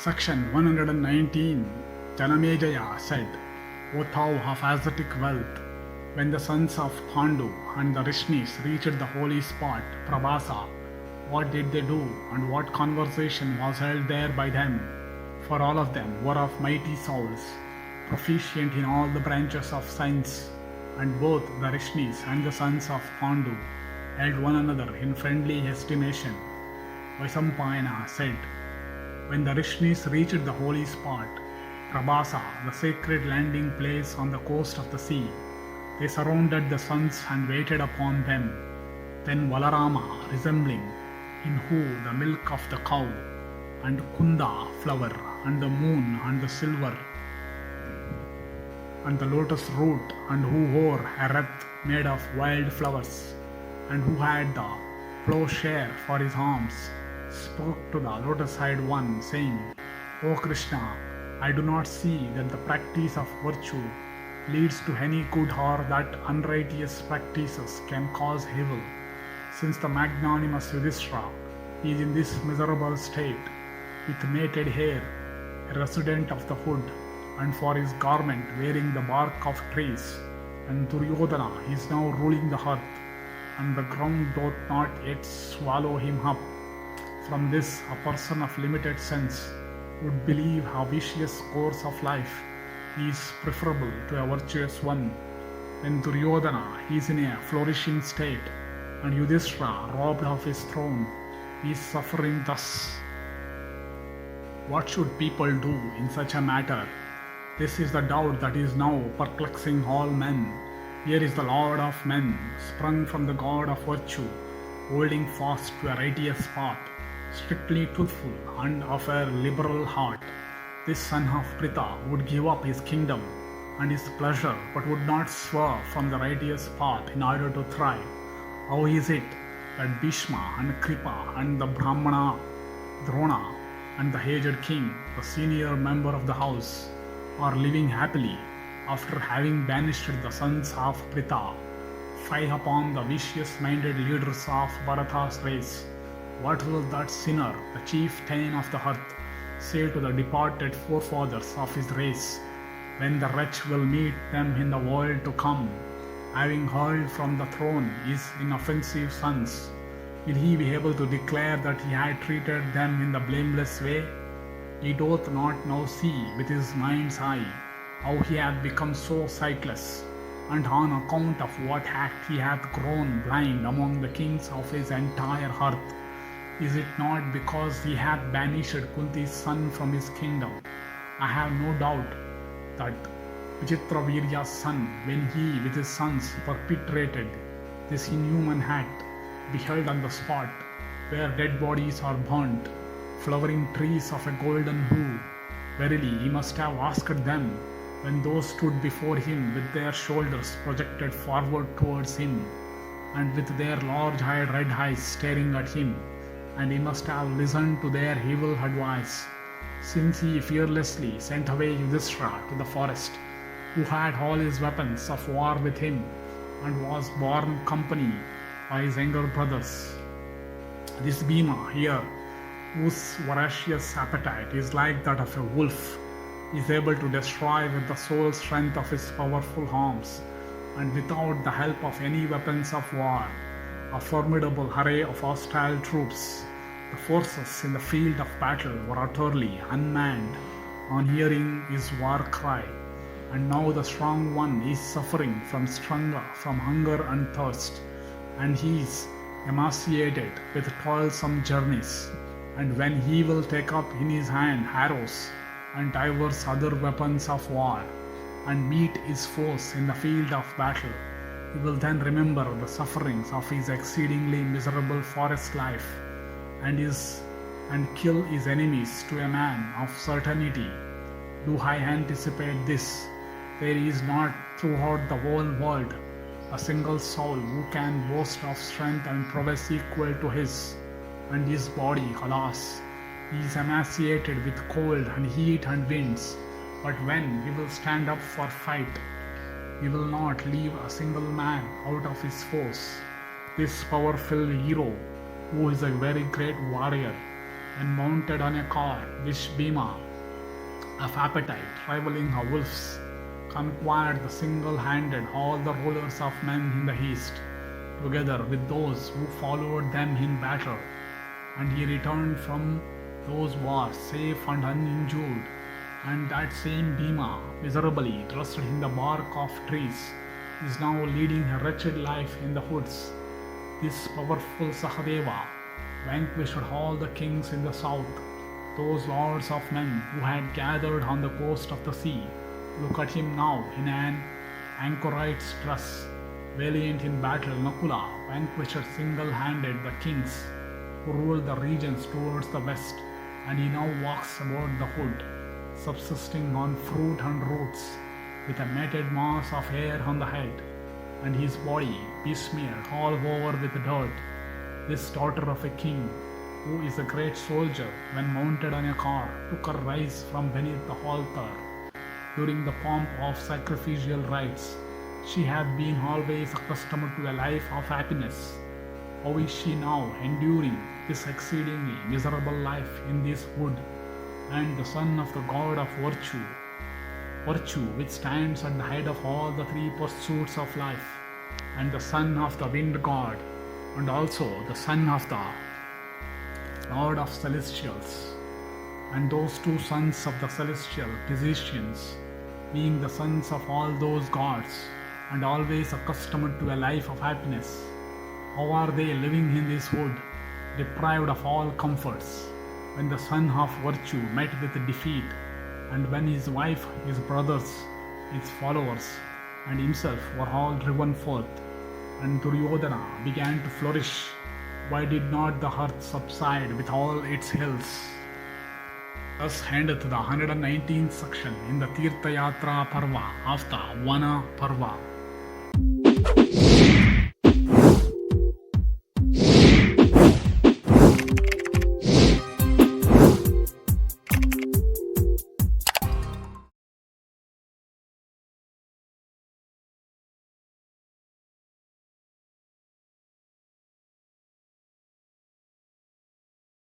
Section 119 Janamejaya said, O thou of ascetic wealth, when the sons of Pandu and the Vrishnis reached the holy spot, Prabhasa, what did they do and what conversation was held there by them? For all of them were of mighty souls, proficient in all the branches of science, and both the Vrishnis and the sons of Pandu held one another in friendly estimation. Vaisampayana said, when the Vrishnis reached the holy spot, Prabhasa, the sacred landing place on the coast of the sea, they surrounded the sons and waited upon them. Then Valarama, resembling in who the milk of the cow, and Kunda flower, and the moon, and the silver, and the lotus root, and who wore a wreath made of wild flowers, and who had the plowshare for his arms, spoke to the lotus-eyed one, saying, O Krishna, I do not see that the practice of virtue leads to any good or that unrighteous practices can cause evil. Since the magnanimous Yudhishthira is in this miserable state, with matted hair, a resident of the wood, and for his garment wearing the bark of trees, and Duryodhana is now ruling the earth, and the ground doth not yet swallow him up. From this, a person of limited sense would believe a vicious course of life is preferable to a virtuous one. When Duryodhana is in a flourishing state, and Yudhishthira, robbed of his throne, is suffering thus. What should people do in such a matter? This is the doubt that is now perplexing all men. Here is the Lord of men, sprung from the God of virtue, holding fast to a righteous path, strictly truthful and of a liberal heart. This son of Pritha would give up his kingdom and his pleasure, but would not swerve from the righteous path in order to thrive. How is it that Bhishma and Kripa and the Brahmana Drona and the aged king, the senior member of the house, are living happily after having banished the sons of Pritha? Fie upon the vicious-minded leaders of Bharata's race! What will that sinner, the chieftain of the earth, say to the departed forefathers of his race, when the wretch will meet them in the world to come, having hurled from the throne his inoffensive sons? Will he be able to declare that he had treated them in the blameless way? He doth not now see with his mind's eye how he hath become so sightless, and on account of what act he hath grown blind among the kings of his entire earth. Is it not because he hath banished Kunti's son from his kingdom? I have no doubt that Vichitravirya's son, when he with his sons perpetrated this inhuman act, beheld on the spot where dead bodies are burnt flowering trees of a golden hue. Verily, he must have asked them, when those stood before him with their shoulders projected forward towards him, and with their large-eyed red eyes staring at him, and he must have listened to their evil advice, since he fearlessly sent away Yudhishthira to the forest, who had all his weapons of war with him, and was borne company by his younger brothers. This Bhima here, whose voracious appetite is like that of a wolf, is able to destroy with the sole strength of his powerful arms, and without the help of any weapons of war, a formidable array of hostile troops. The forces in the field of battle were utterly unmanned on hearing his war cry, and now the strong one is suffering from hunger and thirst, and he is emaciated with toilsome journeys. And when he will take up in his hand arrows and divers other weapons of war, and meet his foes in the field of battle, he will then remember the sufferings of his exceedingly miserable forest life, and kill his enemies to a man of certainty. Do I anticipate this? There is not throughout the whole world a single soul who can boast of strength and prowess equal to his, and his body, alas, is emaciated with cold and heat and winds. But when he will stand up for fight, he will not leave a single man out of his force. This powerful hero, who is a very great warrior, when mounted on a car which Bhima, of appetite rivaling a wolf's, conquered the single-handed all the rulers of men in the east, together with those who followed them in battle. And he returned from those wars safe and uninjured. And that same Bhima, miserably dressed in the bark of trees, is now leading a wretched life in the woods. This powerful Sahadeva vanquished all the kings in the south, those lords of men who had gathered on the coast of the sea. Look at him now in an anchorite's dress. Valiant in battle, Nakula vanquished single-handed the kings who ruled the regions towards the west, and he now walks about the hood, subsisting on fruit and roots, with a matted mass of hair on the head, and his body besmeared all over with dirt. This daughter of a king, who is a great soldier, when mounted on a car, took her rise from beneath the altar. During the pomp of sacrificial rites, she had been always accustomed to a life of happiness. How is she now enduring this exceedingly miserable life in this wood? And the son of the god of virtue which stands at the head of all the three pursuits of life, and the son of the wind god, and also the son of the lord of celestials, and those two sons of the celestial physicians, being the sons of all those gods, and always accustomed to a life of happiness. How are they living in this wood, deprived of all comforts, when the son of virtue met with defeat, and when his wife, his brothers, his followers, and himself were all driven forth, and Duryodhana began to flourish? Why did not the earth subside with all its hills? Thus endeth the 119th section in the Tirtha-yatra Parva of the Vana Parva.